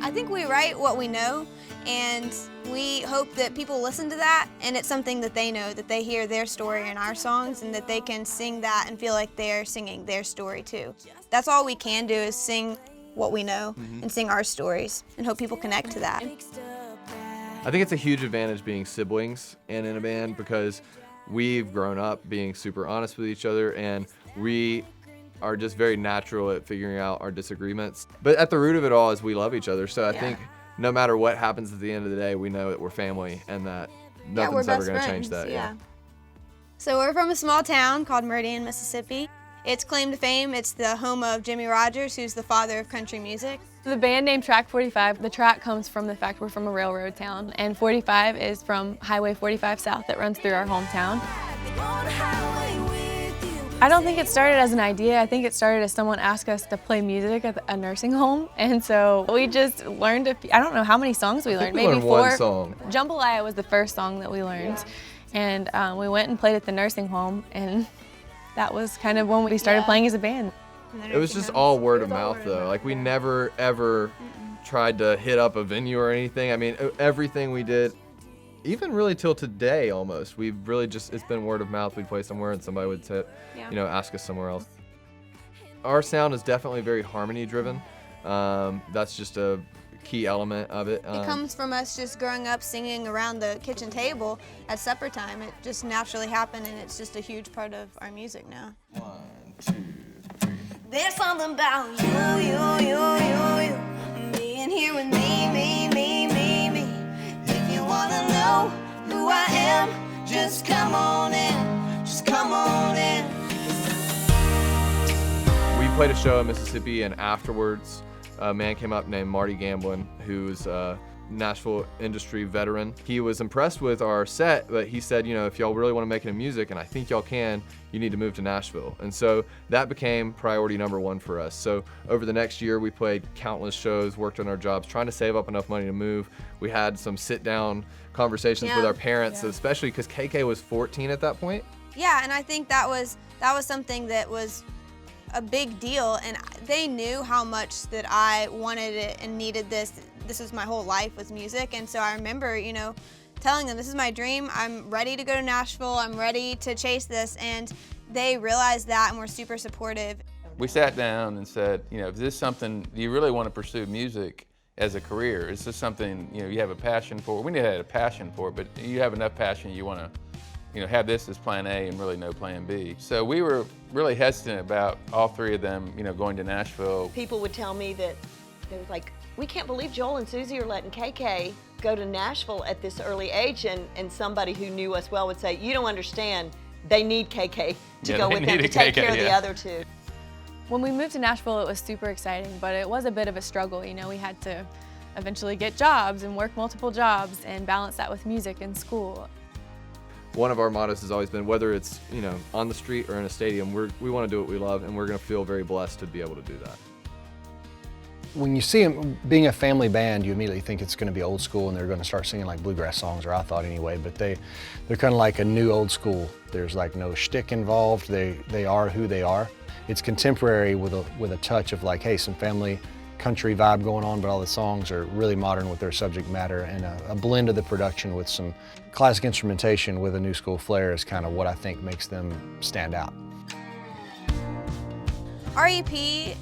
I think we write what we know, and we hope that people listen to that, and it's something that they know, that they hear their story in our songs, and that they can sing that and feel like they're singing their story too. That's all we can do, is sing what we know and sing our stories, and hope people connect to that. I think it's a huge advantage being siblings and in a band, because we've grown up being super honest with each other, and we are just very natural at figuring out our disagreements. But at the root of it all is we love each other. So I think no matter what happens at the end of the day, we know that we're family and that nothing's ever going to change that. Yeah. So we're from a small town called Meridian, Mississippi. Its claim to fame, it's the home of Jimmy Rogers, who's the father of country music. The band name Track45, the track comes from the fact we're from a railroad town, and 45 is from Highway 45 South that runs through our hometown. I don't think it started as an idea. I think it started as someone asked us to play music at a nursing home, and so we just learned I don't know how many songs we learned. Maybe 4. One song. Jambalaya was the first song that we learned, and we went and played at the nursing home, and that was kind of when we started playing as a band. It was just all word of mouth though. Like we never ever tried to hit up a venue or anything. I mean, everything we did, even really till today almost, we've really just, it's been word of mouth. We'd play somewhere and somebody would ask us somewhere else. Our sound is definitely very harmony driven. That's just a key element of it. It comes from us just growing up singing around the kitchen table at supper time. It just naturally happened, and it's just a huge part of our music now. 1, 2, 3. There's something about you, being here with me. If you wanna know who I am, just come on in. We played a show in Mississippi, and afterwards, a man came up named Marty Gamblin, who's a Nashville industry veteran. He was impressed with our set, but he said, if y'all really want to make it in music, and I think y'all can, you need to move to Nashville. And so that became priority number 1 for us. So over the next year, we played countless shows, worked on our jobs, trying to save up enough money to move. We had some sit-down conversations with our parents, especially because KK was 14 at that point. Yeah, and I think that was something that was a big deal, and they knew how much that I wanted it and needed this. This was my whole life, was music, and so I remember, telling them, this is my dream, I'm ready to go to Nashville, I'm ready to chase this, and they realized that and were super supportive. We sat down and said, is this something, do you really want to pursue music as a career? Is this something, you have a passion for? We knew I had a passion for it, but you have enough passion, you want to have this as plan A and really no plan B. So we were really hesitant about all 3 of them, going to Nashville. People would tell me that they were like, we can't believe Joel and Susie are letting KK go to Nashville at this early age, and somebody who knew us well would say, you don't understand, they need KK to go with them to take care of the other 2. When we moved to Nashville, it was super exciting, but it was a bit of a struggle. We had to eventually get jobs and work multiple jobs and balance that with music and school. One of our mottos has always been, whether it's on the street or in a stadium, we want to do what we love, and we're going to feel very blessed to be able to do that. When you see them being a family band, you immediately think it's going to be old school and they're going to start singing like bluegrass songs, or I thought anyway, but they're kind of like a new old school. There's like no shtick involved. They are who they are. It's contemporary with a touch of like, hey, some family country vibe going on, but all the songs are really modern with their subject matter, and a blend of the production with some classic instrumentation with a new school flair is kind of what I think makes them stand out. Our EP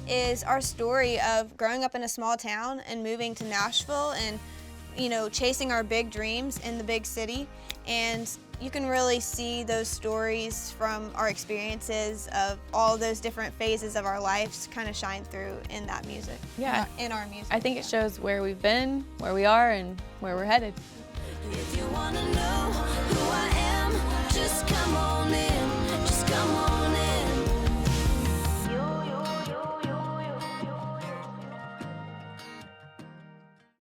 is our story of growing up in a small town and moving to Nashville and, chasing our big dreams in the big city. And you can really see those stories from our experiences of all those different phases of our lives kind of shine through in that music, in our music. I think it shows where we've been, where we are, and where we're headed. If you wanna know who I am.